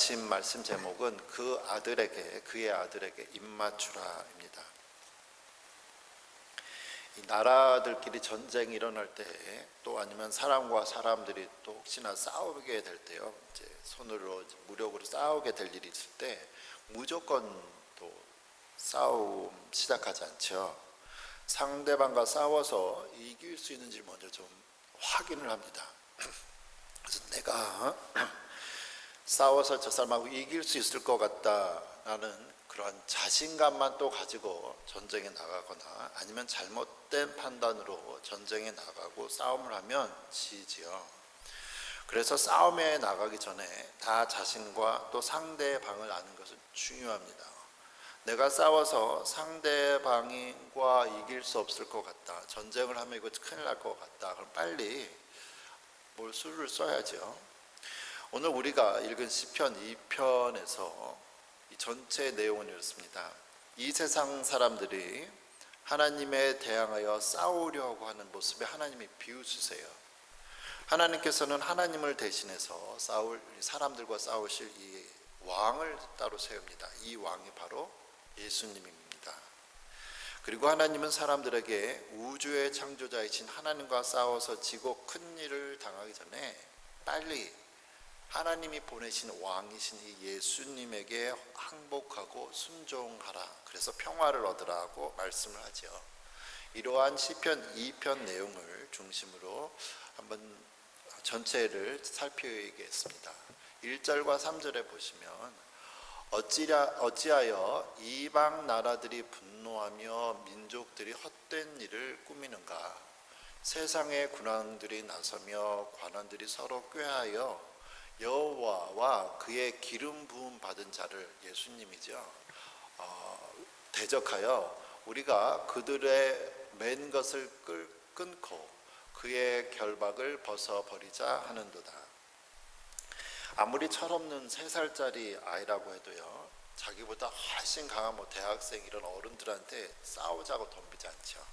아침 말씀 제목은 그의 아들에게 입맞추라입니다. 이 나라들끼리 전쟁이 일어날 때, 또 아니면 사람과 사람들이 또 혹시나 싸우게 될 때요, 이제 손으로 무력으로 싸우게 될 일이 있을 때 무조건 또 싸움 시작하지 않죠. 상대방과 싸워서 이길 수 있는지 먼저 좀 확인을 합니다. 그래서 내가 싸워서 저 사람하고 이길 수 있을 것 같다라는 그런 자신감만 또 가지고 전쟁에 나가거나, 아니면 잘못된 판단으로 전쟁에 나가고 싸움을 하면 지지요. 그래서 싸움에 나가기 전에 다 자신과 또 상대방을 아는 것은 중요합니다. 내가 싸워서 상대방과 이길 수 없을 것 같다, 전쟁을 하면 이거 큰일 날 것 같다, 그럼 빨리 수를 써야죠. 오늘 우리가 읽은 시편 2편에서 이 전체 내용은 이렇습니다. 이 세상 사람들이 하나님에 대항하여 싸우려고 하는 모습에 하나님이 비웃으세요. 하나님께서는 하나님을 대신해서 사람들과 싸우실 이 왕을 따로 세웁니다. 이 왕이 바로 예수님입니다. 그리고 하나님은 사람들에게 우주의 창조자이신 하나님과 싸워서 지고 큰 일을 당하기 전에 빨리 하나님이 보내신 왕이신 이 예수님에게 항복하고 순종하라, 그래서 평화를 얻으라고 말씀을 하죠. 이러한 시편 2편 내용을 중심으로 한번 전체를 살펴보겠습니다. 1절과 3절에 보시면, 어찌하여 이방 나라들이 분노하며 민족들이 헛된 일을 꾸미는가. 세상의 군왕들이 나서며 관원들이 서로 꾀하여 여호와와 그의 기름 부음 받은 자를, 예수님이죠, 대적하여 우리가 그들의 맨 것을 끊고 그의 결박을 벗어버리자 하는도다. 아무리 철없는 3살짜리 아이라고 해도요, 자기보다 훨씬 강한 대학생 이런 어른들한테 싸우자고 덤비지 않죠.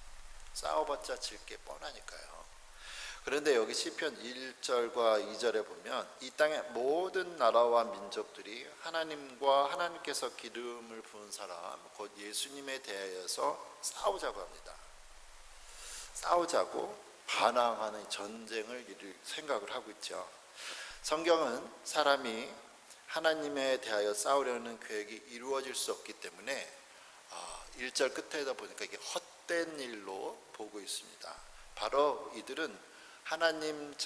싸워봤자 질 게 뻔하니까요. 그런데 여기 시편 1절과 2절에 보면 이 땅의 모든 나라와 민족들이 하나님과 하나님께서 기름을 부은 사람, 곧 예수님에 대하여서 싸우자고 합니다. 싸우자고 반항하는 전쟁을 생각을 하고 있죠. 성경은 사람이 하나님에 대하여 싸우려는 계획이 이루어질 수 없기 때문에 1절 끝에다 보니까 이게 헛된 일로 보고 있습니다. 바로 이들은 하나님이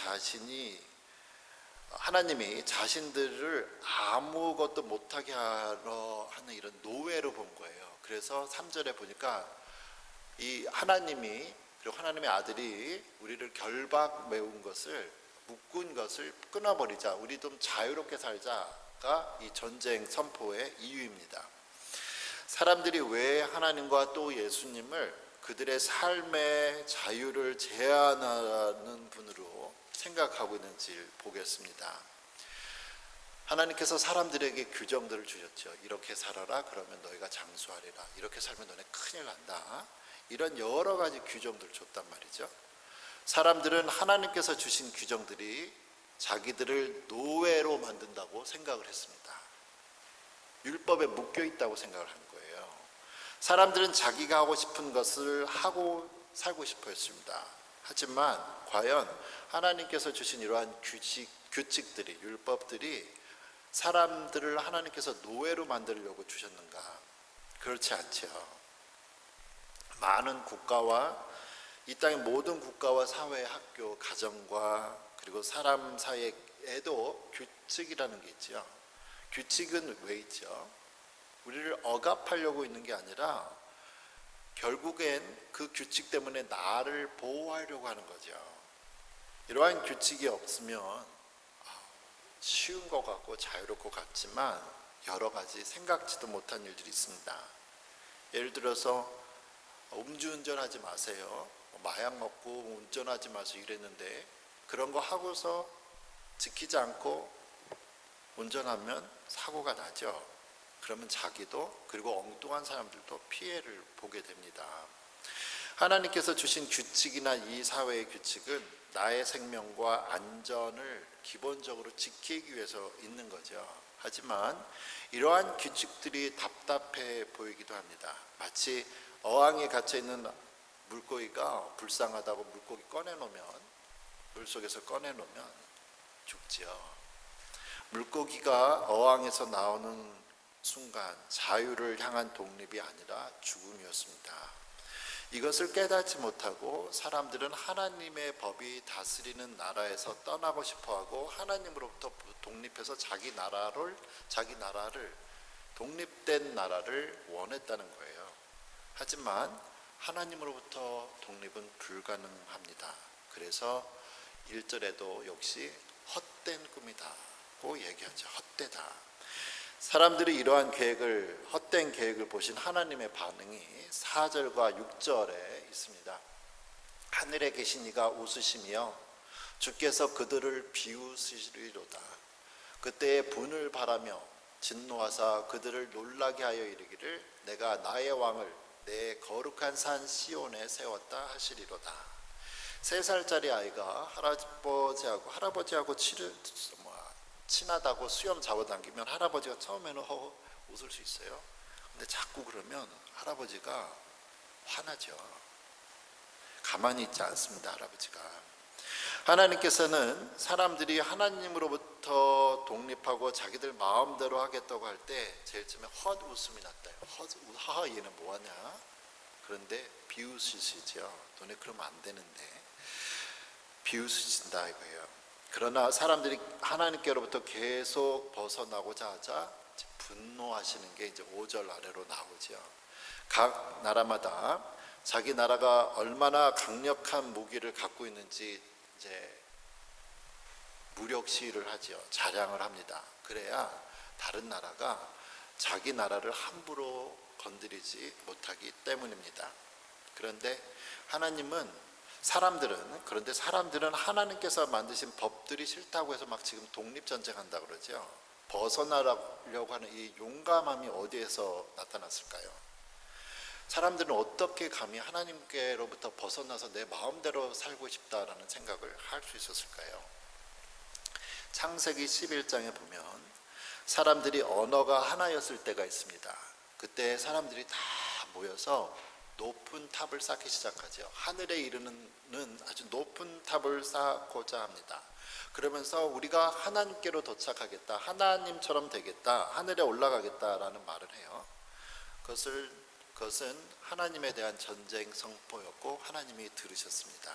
자신들을 아무것도 못하게 하려 하는 이런 노예로 본 거예요. 그래서 3절에 보니까 이 하나님이, 그리고 하나님의 아들이 우리를 결박 메운 것을, 묶은 것을 끊어버리자, 우리 좀 자유롭게 살자가 이 전쟁 선포의 이유입니다. 사람들이 왜 하나님과 또 예수님을 그들의 삶의 자유를 제한하는 분으로 생각하고 있는지 보겠습니다. 하나님께서 사람들에게 규정들을 주셨죠. 이렇게 살아라, 그러면 너희가 장수하리라. 이렇게 살면 너네 큰일 난다. 이런 여러 가지 규정들을 줬단 말이죠. 사람들은 하나님께서 주신 규정들이 자기들을 노예로 만든다고 생각을 했습니다. 율법에 묶여 있다고 생각을 한 거예요. 사람들은 자기가 하고 싶은 것을 하고 살고 싶어 했습니다. 하지만 과연 하나님께서 주신 이러한 규칙들이, 율법들이 사람들을 하나님께서 노예로 만들려고 주셨는가? 그렇지 않죠. 많은 국가와, 이 땅의 모든 국가와 사회, 학교, 가정과 그리고 사람 사이에도 규칙이라는 게 있죠. 규칙은 왜 있죠? 우리를 억압하려고 있는 게 아니라 결국엔 그 규칙 때문에 나를 보호하려고 하는 거죠. 이러한 규칙이 없으면 쉬운 것 같고 자유로울 것 같지만 여러 가지 생각지도 못한 일들이 있습니다. 예를 들어서 음주운전하지 마세요, 마약 먹고 운전하지 마세요 이랬는데, 그런 거 하고서 지키지 않고 운전하면 사고가 나죠. 그러면 자기도, 그리고 엉뚱한 사람들도 피해를 보게 됩니다. 하나님께서 주신 규칙이나 이 사회의 규칙은 나의 생명과 안전을 기본적으로 지키기 위해서 있는 거죠. 하지만 이러한 규칙들이 답답해 보이기도 합니다. 마치 어항에 갇혀있는 물고기가 불쌍하다고 물고기 꺼내놓으면, 물속에서 꺼내놓으면 죽지요. 물고기가 어항에서 나오는 순간 자유를 향한 독립이 아니라 죽음이었습니다. 이것을 깨닫지 못하고 사람들은 하나님의 법이 다스리는 나라에서 떠나고 싶어하고 하나님으로부터 독립해서 자기 나라를 독립된 나라를 원했다는 거예요. 하지만 하나님으로부터 독립은 불가능합니다. 그래서 1절에도 역시 헛된 꿈이다고 얘기하죠. 헛되다. 사람들이 이러한 헛된 계획을 보신 하나님의 반응이 4절과 6절에 있습니다. 하늘에 계신 이가 웃으시며 주께서 그들을 비웃으시리로다. 그때에 분을 바라며 진노하사 그들을 놀라게 하여 이르기를 내가 나의 왕을 내 거룩한 산 시온에 세웠다 하시리로다. 3살짜리 아이가 할아버지하고 친하다고 수염 잡아당기면 할아버지가 처음에는 웃을 수 있어요. 근데 자꾸 그러면 할아버지가 화나죠. 가만히 있지 않습니다. 할아버지가. 하나님께서는 사람들이 하나님으로부터 독립하고 자기들 마음대로 하겠다고 할 때 제일 처음에 헛웃음이 났대요. 하하 얘는 뭐하냐. 그런데 비웃으시죠. 너네 그러면 안 되는데 비웃으신다 이거예요. 그러나 사람들이 하나님께로부터 계속 벗어나고자 하자 분노하시는 게 이제 5절 아래로 나오죠. 각 나라마다 자기 나라가 얼마나 강력한 무기를 갖고 있는지 이제 무력 시위를 하죠. 자랑을 합니다. 그래야 다른 나라가 자기 나라를 함부로 건드리지 못하기 때문입니다. 그런데 사람들은 하나님께서 만드신 법들이 싫다고 해서 막 지금 독립전쟁한다 그러죠. 벗어나려고 하는 이 용감함이 어디에서 나타났을까요? 사람들은 어떻게 감히 하나님께로부터 벗어나서 내 마음대로 살고 싶다라는 생각을 할 수 있었을까요? 창세기 11장에 보면 사람들이 언어가 하나였을 때가 있습니다. 그때 사람들이 다 모여서 높은 탑을 쌓기 시작하죠. 하늘에 이르는 아주 높은 탑을 쌓고자 합니다. 그러면서 우리가 하나님께로 도착하겠다, 하나님처럼 되겠다, 하늘에 올라가겠다라는 말을 해요. 그것은 하나님에 대한 전쟁 선포였고 하나님이 들으셨습니다.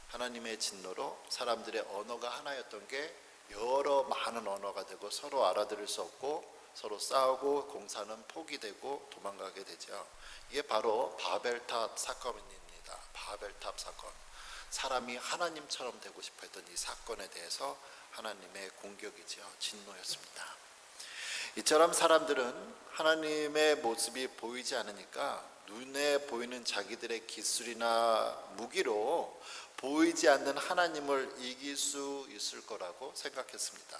하나님의 진노로 사람들의 언어가 하나였던 게 여러 많은 언어가 되고 서로 알아들을 수 없고 서로 싸우고 공사는 포기되고 도망가게 되죠. 이게 바로 바벨탑 사건입니다. 바벨탑 사건. 사람이 하나님처럼 되고 싶어 했던 이 사건에 대해서 하나님의 공격이죠. 진노였습니다. 이처럼 사람들은 하나님의 모습이 보이지 않으니까 눈에 보이는 자기들의 기술이나 무기로 보이지 않는 하나님을 이길 수 있을 거라고 생각했습니다.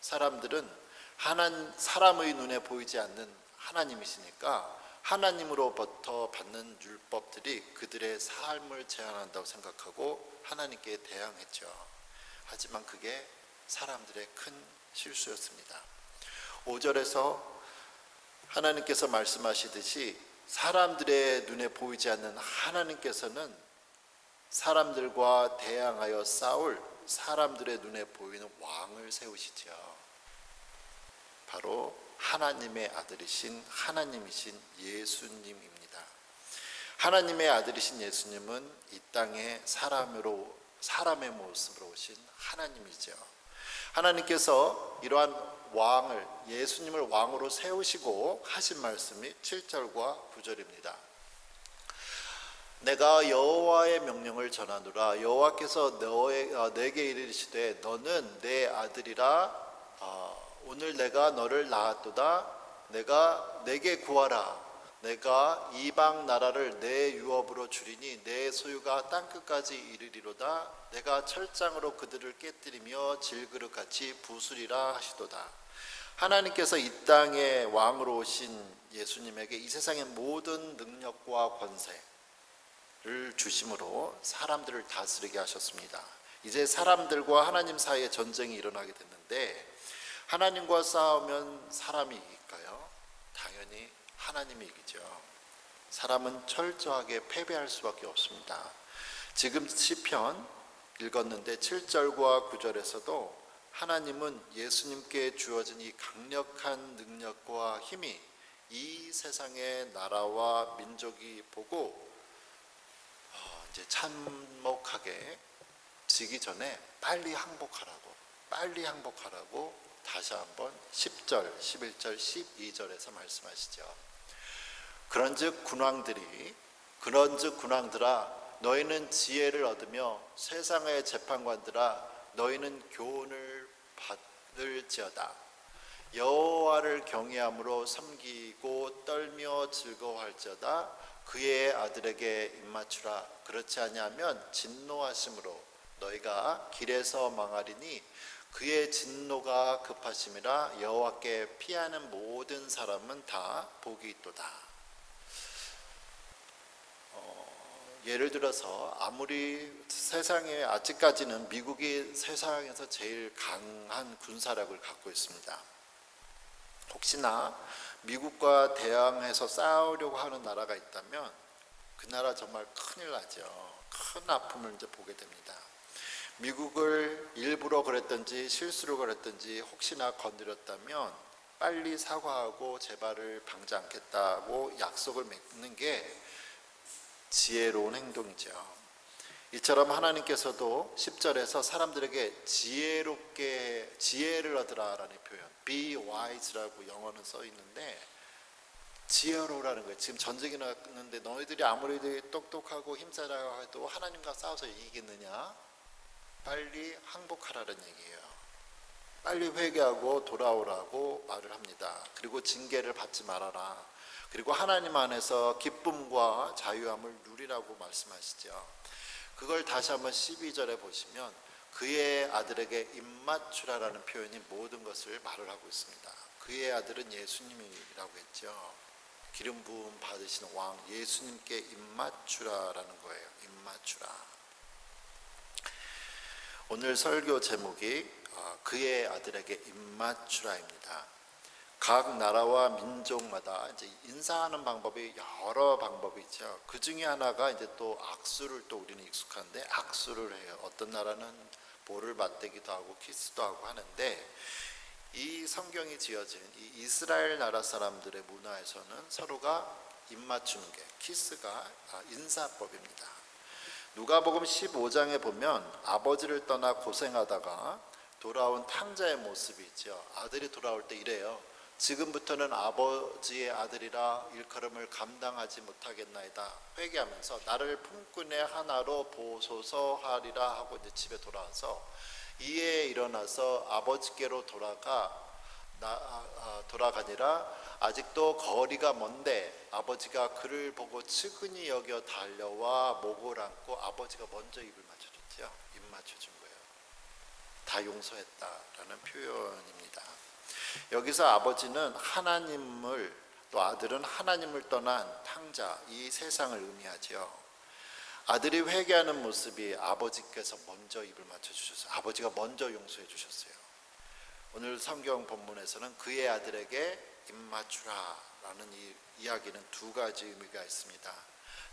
사람들은 사람의 눈에 보이지 않는 하나님이시니까 하나님으로부터 받는 율법들이 그들의 삶을 제한한다고 생각하고 하나님께 대항했죠. 하지만 그게 사람들의 큰 실수였습니다. 5절에서 하나님께서 말씀하시듯이 사람들의 눈에 보이지 않는 하나님께서는 사람들과 대항하여 싸울 사람들의 눈에 보이는 왕을 세우시죠. 바로 하나님의 아들이신 하나님이신 예수님입니다. 하나님의 아들이신 예수님은 이 땅에 사람의 모습으로 오신 하나님이죠. 하나님께서 이러한 왕을 예수님을 왕으로 세우시고 하신 말씀이 7절과 9절입니다. 내가 여호와의 명령을 전하노라. 여호와께서 내게 이르시되 너는 내 아들이라. 오늘 내가 너를 낳았도다. 내게 구하라. 내가 이방 나라를 내 유업으로 주리니 내 소유가 땅끝까지 이르리로다. 내가 철장으로 그들을 깨뜨리며 질그릇같이 부수리라 하시도다. 하나님께서 이 땅에 왕으로 오신 예수님에게 이 세상의 모든 능력과 권세를 주심으로 사람들을 다스리게 하셨습니다. 이제 사람들과 하나님 사이에 전쟁이 일어나게 됐는데 하나님과 싸우면 사람이 이길까요? 당연히 하나님이 이기죠. 사람은 철저하게 패배할 수밖에 없습니다. 지금 시편 읽었는데 7절과 9절에서도 하나님은 예수님께 주어진 이 강력한 능력과 힘이 이 세상의 나라와 민족이 보고 이제 참혹하게 지기 전에 빨리 항복하라고 다시 한번 10절, 11절, 12절에서 말씀하시죠. 그런즉 군왕들아 너희는 지혜를 얻으며 세상의 재판관들아 너희는 교훈을 받을지어다. 여호와를 경외함으로 섬기고 떨며 즐거워할지어다. 그의 아들에게 입맞추라. 그렇지 아니하면 진노하심으로 너희가 길에서 망하리니 그의 진노가 급하심이라. 여호와께 피하는 모든 사람은 다 복이 있도다. 예를 들어서 아무리 세상에 아직까지는 미국이 세상에서 제일 강한 군사력을 갖고 있습니다. 혹시나 미국과 대항해서 싸우려고 하는 나라가 있다면 그 나라 정말 큰일 나죠. 큰 아픔을 이제 보게 됩니다. 미국을 일부러 그랬든지 실수로 그랬든지 혹시나 건드렸다면 빨리 사과하고 재발을 방지 않겠다고 약속을 맺는 게 지혜로운 행동이죠. 이처럼 하나님께서도 10절에서 사람들에게 지혜를 얻으라라는 표현, be wise라고 영어는 써 있는데 지혜로라는 거예요. 지금 전쟁이 났는데 너희들이 아무리 똑똑하고 힘세라고 해도 하나님과 싸워서 이기겠느냐? 빨리 항복하라는 얘기예요. 빨리 회개하고 돌아오라고 말을 합니다. 그리고 징계를 받지 말아라. 그리고 하나님 안에서 기쁨과 자유함을 누리라고 말씀하시죠. 그걸 다시 한번 12절에 보시면 그의 아들에게 입맞추라라는 표현이 모든 것을 말을 하고 있습니다. 그의 아들은 예수님이라고 했죠. 기름 부음 받으신 왕 예수님께 입맞추라라는 거예요. 입맞추라. 오늘 설교 제목이 그의 아들에게 입맞추라입니다. 각 나라와 민족마다 이제 인사하는 방법이 여러 방법이 있죠. 그 중에 하나가 이제 또 악수를 또 우리는 익숙한데 악수를 해요. 어떤 나라는 볼을 맞대기도 하고 키스도 하고 하는데 이 성경이 지어진 이 이스라엘 나라 사람들의 문화에서는 서로가 입 맞추는 게 키스가 인사법입니다. 누가복음 15장에 보면 아버지를 떠나 고생하다가 돌아온 탕자의 모습이 있죠. 아들이 돌아올 때 이래요. 지금부터는 아버지의 아들이라 일컬음을 감당하지 못하겠나이다. 회개하면서 나를 품꾼의 하나로 보소서 하리라 하고 이제 집에 돌아와서 이에 일어나서 아버지께로 돌아가니라. 아직도 거리가 먼데 아버지가 그를 보고 측은히 여겨 달려와 목을 안고 아버지가 먼저 입을 맞춰줬죠. 입 맞춰준 거예요. 다 용서했다라는 표현입니다. 여기서 아버지는 하나님을 또 아들은 하나님을 떠난 탕자 이 세상을 의미하죠. 아들이 회개하는 모습이 아버지께서 먼저 입을 맞춰주셨어요. 아버지가 먼저 용서해 주셨어요. 오늘 성경 본문에서는 그의 아들에게 입 맞추라라는 이 이야기는 두 가지 의미가 있습니다.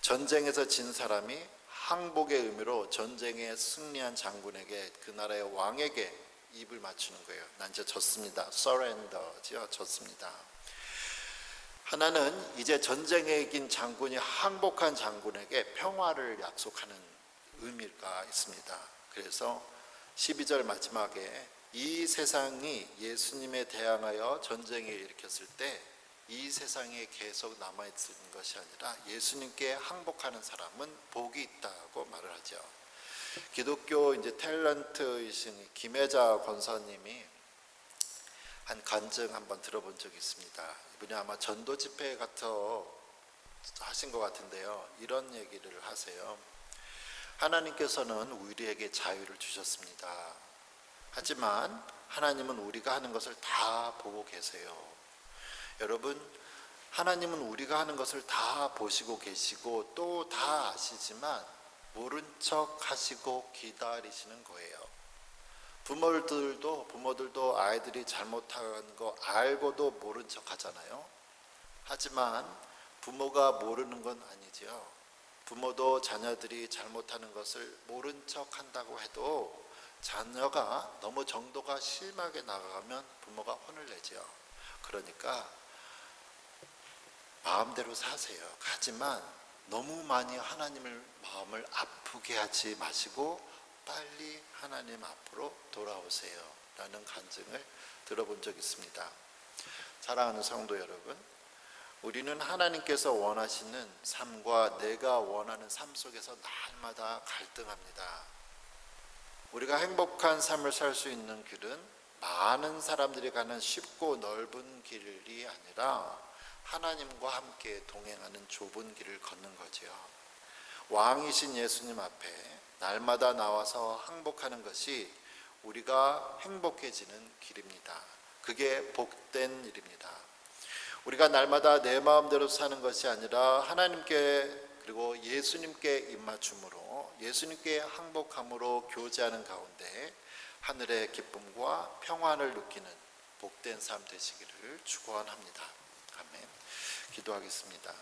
전쟁에서 진 사람이 항복의 의미로 전쟁에 승리한 장군에게 그 나라의 왕에게 입을 맞추는 거예요. 난 이제 졌습니다. surrender죠. 졌습니다. 하나는 이제 전쟁에 이긴 장군이 항복한 장군에게 평화를 약속하는 의미가 있습니다. 그래서 12절 마지막에 이 세상이 예수님에 대항하여 전쟁을 일으켰을 때 이 세상에 계속 남아있는 것이 아니라 예수님께 항복하는 사람은 복이 있다고 말을 하죠. 기독교 이제 탤런트이신 김혜자 권사님이 한 간증 한번 들어본 적이 있습니다. 이분이 아마 전도 집회 하신 것 같은데요. 이런 얘기를 하세요. 하나님께서는 우리에게 자유를 주셨습니다. 하지만 하나님은 우리가 하는 것을 다 보고 계세요. 여러분, 하나님은 우리가 하는 것을 다 보시고 계시고 또 다 아시지만 모른 척 하시고 기다리시는 거예요. 부모들도 아이들이 잘못한 거 알고도 모른 척 하잖아요. 하지만 부모가 모르는 건 아니지요. 부모도 자녀들이 잘못하는 것을 모른 척 한다고 해도 자녀가 너무 정도가 심하게 나가면 부모가 혼을 내죠. 그러니까 마음대로 사세요. 하지만 너무 많이 하나님을 마음을 아프게 하지 마시고 빨리 하나님 앞으로 돌아오세요 라는 간증을 들어본 적이 있습니다. 사랑하는 성도 여러분, 우리는 하나님께서 원하시는 삶과 내가 원하는 삶 속에서 날마다 갈등합니다. 우리가 행복한 삶을 살 수 있는 길은 많은 사람들이 가는 쉽고 넓은 길이 아니라 하나님과 함께 동행하는 좁은 길을 걷는 거지요. 왕이신 예수님 앞에 날마다 나와서 항복하는 것이 우리가 행복해지는 길입니다. 그게 복된 일입니다. 우리가 날마다 내 마음대로 사는 것이 아니라 하나님께 그리고 예수님께 입맞춤으로 예수님께 항복함으로 교제하는 가운데 하늘의 기쁨과 평안을 느끼는 복된 삶 되시기를 축원합니다. 아멘. 기도하겠습니다.